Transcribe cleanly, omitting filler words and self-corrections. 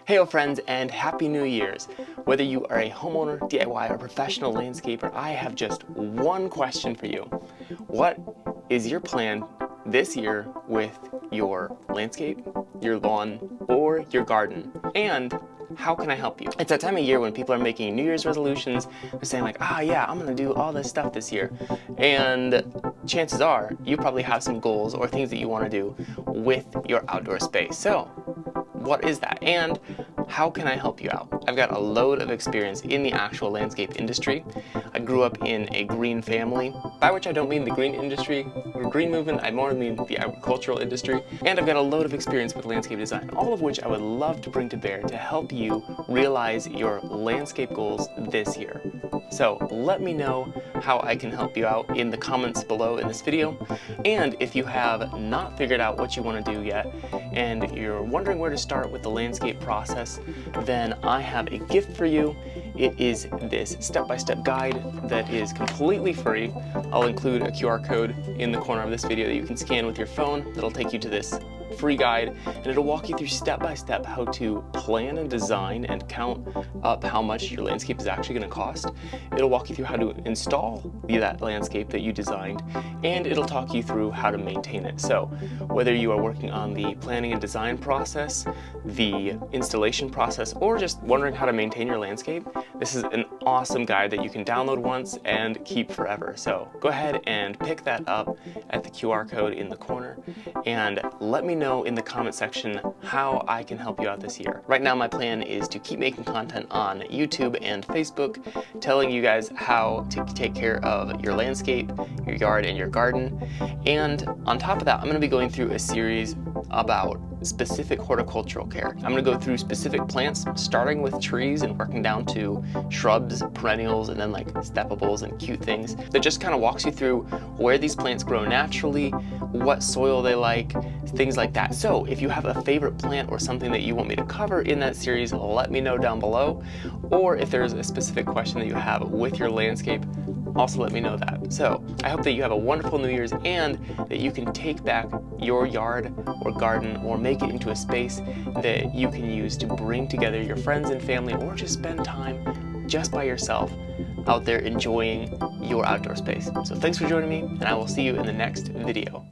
Heyo friends, and Happy New Year's! Whether you are a homeowner, DIY, or professional landscaper, I have just one question for you. What is your plan this year with your landscape, your lawn, or your garden? And how can I help you? It's that time of year when people are making New Year's resolutions. They're saying like, yeah, I'm gonna do all this stuff this year. And chances are you probably have some goals or things that you wanna do with your outdoor space. So what is that? And how can I help you out? I've got a load of experience in the actual landscape industry. I grew up in a green family, by which I don't mean the green industry or green movement, I more mean the agricultural industry. And I've got a load of experience with landscape design, all of which I would love to bring to bear to help you realize your landscape goals this year. So let me know how I can help you out in the comments below in this video. And if you have not figured out what you want to do yet, and you're wondering where to start with the landscape process, then I have a gift for you. It is this step-by-step guide that is completely free. I'll include a QR code in the corner of this video that you can scan with your phone. That'll take you to this free guide, and it'll walk you through step-by-step how to plan and design and count up how much your landscape is actually going to cost. It'll walk you through how to install that landscape that you designed, and it'll talk you through how to maintain it. So whether you are working on the planning and design process, the installation process, or just wondering how to maintain your landscape, this is an awesome guide that you can download once and keep forever. So go ahead and pick that up at the QR code in the corner, and let me know in the comment section how I can help you out this year. Right now my plan is to keep making content on YouTube and Facebook, telling you guys how to take care of your landscape, your yard, and your garden. And on top of that, I'm going to be going through a series about specific horticultural care. I'm going to go through specific plants, starting with trees and working down to shrubs, perennials, and then like steppables and cute things that just kind of walks you through where these plants grow naturally, what soil they like, things like that. So if you have a favorite plant or something that you want me to cover in that series, let me know down below. Or if there's a specific question that you have with your landscape, also let me know that. So I hope that you have a wonderful New Year's and that you can take back your yard or garden or make it into a space that you can use to bring together your friends and family, or just spend time just by yourself out there enjoying your outdoor space. So thanks for joining me, and I will see you in the next video.